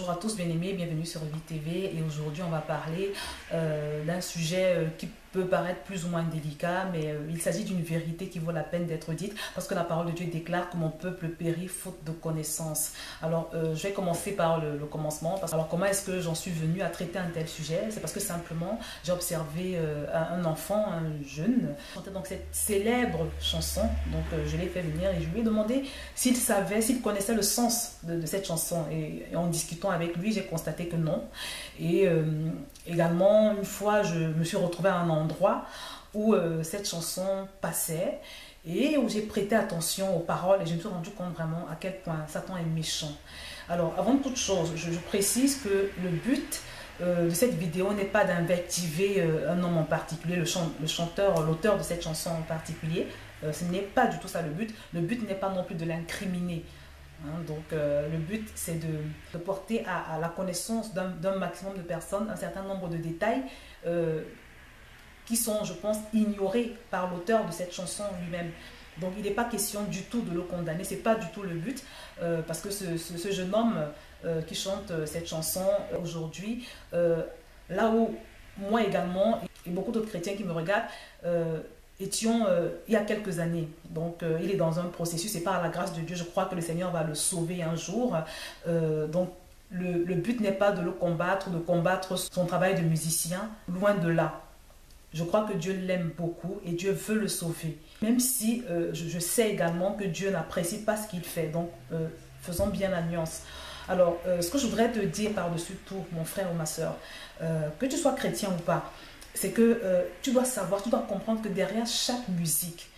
Bonjour à tous, bien-aimés, bienvenue sur Vie TV. Et aujourd'hui, on va parler d'un sujet qui peut paraître plus ou moins délicat, mais il s'agit d'une vérité qui vaut la peine d'être dite, parce que la parole de Dieu déclare que mon peuple périt faute de connaissance. Alors, je vais commencer par le commencement. Alors, comment est-ce que j'en suis venue à traiter un tel sujet? C'est parce que simplement, j'ai observé un enfant, un jeune, chanter donc cette célèbre chanson. Donc, je l'ai fait venir et je lui ai demandé s'il savait, s'il connaissait le sens de cette chanson. Et en discutant avec lui, j'ai constaté que non. Et également, une fois, je me suis retrouvée à un endroit où cette chanson passait et où j'ai prêté attention aux paroles et je me suis rendu compte vraiment à quel point Satan est méchant. Alors, avant toute chose, je précise que le but de cette vidéo n'est pas d'invectiver un homme en particulier, le chanteur, l'auteur de cette chanson en particulier. Ce n'est pas du tout ça le but. Le but n'est pas non plus de l'incriminer. Donc le but c'est de porter à la connaissance d'un maximum de personnes un certain nombre de détails qui sont, je pense, ignorés par l'auteur de cette chanson lui-même. Donc il n'est pas question du tout de le condamner, c'est pas du tout le but, parce que ce jeune homme qui chante cette chanson aujourd'hui, là où moi également et beaucoup d'autres chrétiens qui me regardent, étions il y a quelques années. Donc il est dans un processus et par la grâce de Dieu, je crois que le Seigneur va le sauver un jour. Donc le but n'est pas de le combattre, de combattre son travail de musicien, loin de là. Je crois que Dieu l'aime beaucoup et Dieu veut le sauver. Même si je sais également que Dieu n'apprécie pas ce qu'il fait. Donc faisons bien la nuance. Alors ce que je voudrais te dire par-dessus tout, mon frère ou ma soeur, que tu sois chrétien ou pas, c'est que tu dois savoir, tu dois comprendre que derrière chaque musique,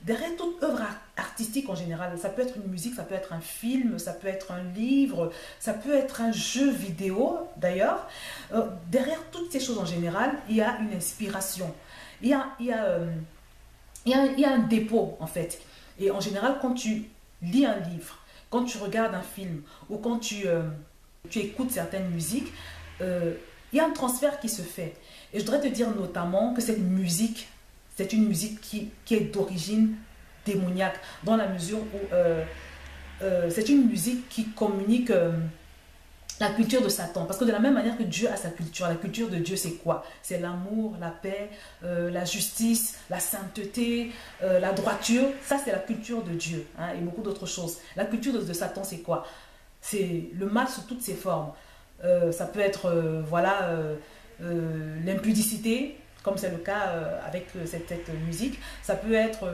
derrière toute œuvre artistique en général, ça peut être une musique, ça peut être un film, ça peut être un livre, ça peut être un jeu vidéo d'ailleurs, derrière toutes ces choses en général, il y a une inspiration, il y a un dépôt en fait. Et en général, quand tu lis un livre, quand tu regardes un film ou quand tu écoutes certaines musiques, il y a un transfert qui se fait. Et je voudrais te dire notamment que cette musique, c'est une musique qui est d'origine démoniaque, dans la mesure où c'est une musique qui communique la culture de Satan. Parce que de la même manière que Dieu a sa culture, la culture de Dieu c'est quoi? C'est l'amour, la paix, la justice, la sainteté, la droiture. Ça c'est la culture de Dieu, hein, et beaucoup d'autres choses. La culture de Satan c'est quoi? C'est le mal sous toutes ses formes. Ça peut être l'impudicité, comme c'est le cas avec cette musique. Ça peut être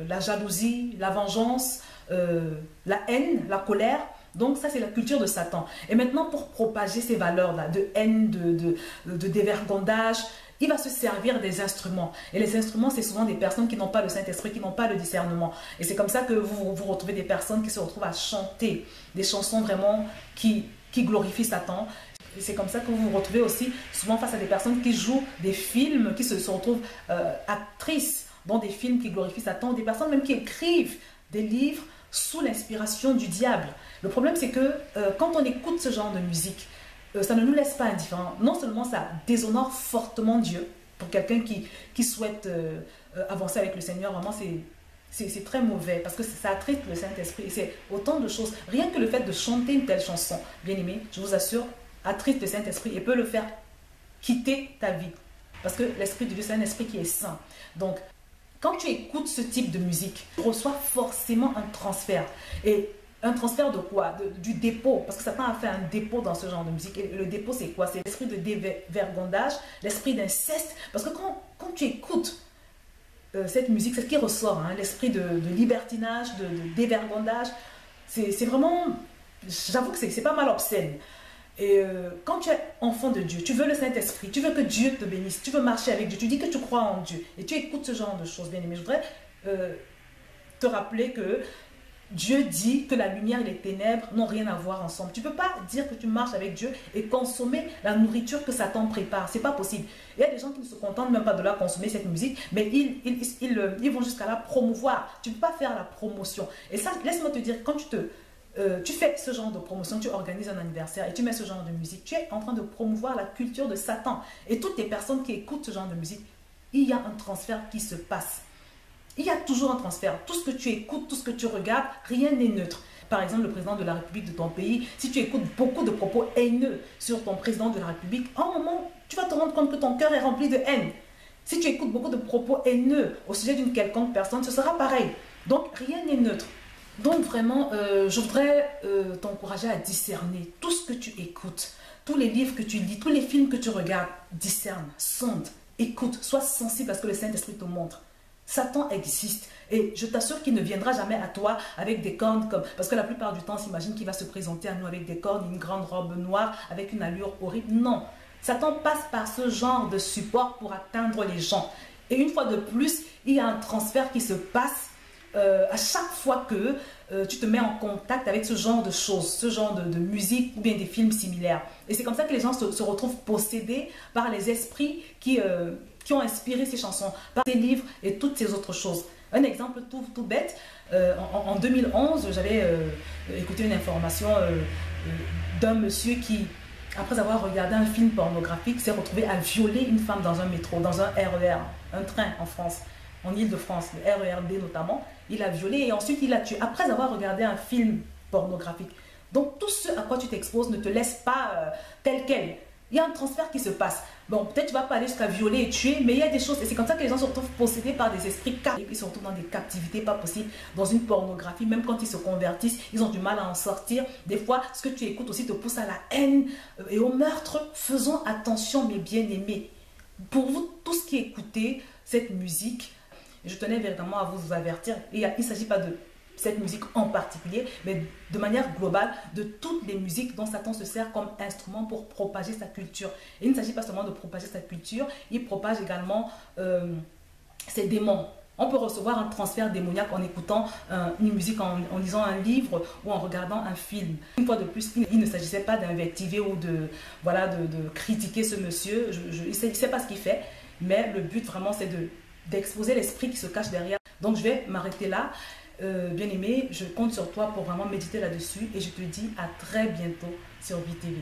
la jalousie, la vengeance, la haine, la colère. Donc ça c'est la culture de Satan. Et maintenant pour propager ces valeurs-là de haine, de dévergondage, il va se servir des instruments. Et les instruments, c'est souvent des personnes qui n'ont pas le Saint-Esprit, qui n'ont pas le discernement. Et c'est comme ça que vous retrouvez des personnes qui se retrouvent à chanter des chansons vraiment qui glorifient Satan. Et c'est comme ça que vous vous retrouvez aussi souvent face à des personnes qui jouent des films, qui se retrouvent actrices dans des films qui glorifient Satan, des personnes même qui écrivent des livres sous l'inspiration du diable. Le problème c'est que quand on écoute ce genre de musique, ça ne nous laisse pas indifférents. Non seulement ça déshonore fortement Dieu, pour quelqu'un qui souhaite avancer avec le Seigneur, vraiment c'est très mauvais parce que ça attriste le Saint-Esprit. C'est autant de choses. Rien que le fait de chanter une telle chanson, bien aimé, je vous assure, attriste le Saint-Esprit et peut le faire quitter ta vie. Parce que l'Esprit de Dieu, c'est un esprit qui est saint. Donc, quand tu écoutes ce type de musique, tu reçois forcément un transfert. Et un transfert de quoi? Du dépôt. Parce que Satan a fait un dépôt dans ce genre de musique. Et le dépôt, c'est quoi? C'est l'esprit de dévergondage, l'esprit d'inceste. Parce que quand tu écoutes cette musique, c'est ce qui ressort, hein, l'esprit de libertinage, de dévergondage. C'est vraiment... J'avoue que c'est pas mal obscène. Et quand tu es enfant de Dieu, tu veux le Saint-Esprit, tu veux que Dieu te bénisse, tu veux marcher avec Dieu, tu dis que tu crois en Dieu et tu écoutes ce genre de choses, bien aimé. Je voudrais te rappeler que Dieu dit que la lumière et les ténèbres n'ont rien à voir ensemble. Tu ne peux pas dire que tu marches avec Dieu et consommer la nourriture que Satan prépare. Ce n'est pas possible. Il y a des gens qui ne se contentent même pas de la consommer, cette musique, mais ils vont jusqu'à la promouvoir. Tu ne peux pas faire la promotion. Et ça, laisse-moi te dire, quand tu fais ce genre de promotion, tu organises un anniversaire et tu mets ce genre de musique, tu es en train de promouvoir la culture de Satan. Et toutes les personnes qui écoutent ce genre de musique, il y a un transfert qui se passe. Il y a toujours un transfert. Tout ce que tu écoutes, tout ce que tu regardes, rien n'est neutre. Par exemple, le président de la République de ton pays, si tu écoutes beaucoup de propos haineux sur ton président de la République, à un moment, tu vas te rendre compte que ton cœur est rempli de haine. Si tu écoutes beaucoup de propos haineux au sujet d'une quelconque personne, ce sera pareil. Donc, rien n'est neutre. Donc, vraiment, je voudrais t'encourager à discerner tout ce que tu écoutes, tous les livres que tu lis, tous les films que tu regardes. Discerne, sonde, écoute, sois sensible à ce que le Saint-Esprit te montre. Satan existe et je t'assure qu'il ne viendra jamais à toi avec des cornes comme... Parce que la plupart du temps, on s'imagine qu'il va se présenter à nous avec des cornes, une grande robe noire, avec une allure horrible. Non, Satan passe par ce genre de support pour atteindre les gens. Et une fois de plus, il y a un transfert qui se passe à chaque fois que tu te mets en contact avec ce genre de choses, ce genre de musique ou bien des films similaires. Et c'est comme ça que les gens se retrouvent possédés par les esprits qui ont inspiré ces chansons, par ces livres et toutes ces autres choses. Un exemple tout bête, en 2011, j'avais écouté une information d'un monsieur qui, après avoir regardé un film pornographique, s'est retrouvé à violer une femme dans un métro, dans un RER, un train en France, en Île-de-France, le RERD notamment. Il a violé et ensuite il l'a tué, après avoir regardé un film pornographique. Donc tout ce à quoi tu t'exposes ne te laisse pas tel quel. Il y a un transfert qui se passe. Bon, peut-être tu ne vas pas aller jusqu'à violer et tuer, mais il y a des choses, et c'est comme ça que les gens se retrouvent possédés par des esprits et ils se retrouvent dans des captivités pas possibles, dans une pornographie. Même quand ils se convertissent, ils ont du mal à en sortir. Des fois, ce que tu écoutes aussi te pousse à la haine et au meurtre. Faisons attention, mes bien-aimés. Pour vous, tous qui écoutez cette musique, je tenais véritablement à vous avertir. Il ne s'agit pas de cette musique en particulier, mais de manière globale, de toutes les musiques dont Satan se sert comme instrument pour propager sa culture. Et il ne s'agit pas seulement de propager sa culture, il propage également ses démons. On peut recevoir un transfert démoniaque en écoutant une musique, en lisant un livre ou en regardant un film. Une fois de plus, il ne s'agissait pas d'invectiver ou de critiquer ce monsieur. Il ne sait pas ce qu'il fait, mais le but vraiment c'est d'exposer l'esprit qui se cache derrière. Donc je vais m'arrêter là. Bien aimé, je compte sur toi pour vraiment méditer là-dessus et je te dis à très bientôt sur VTV.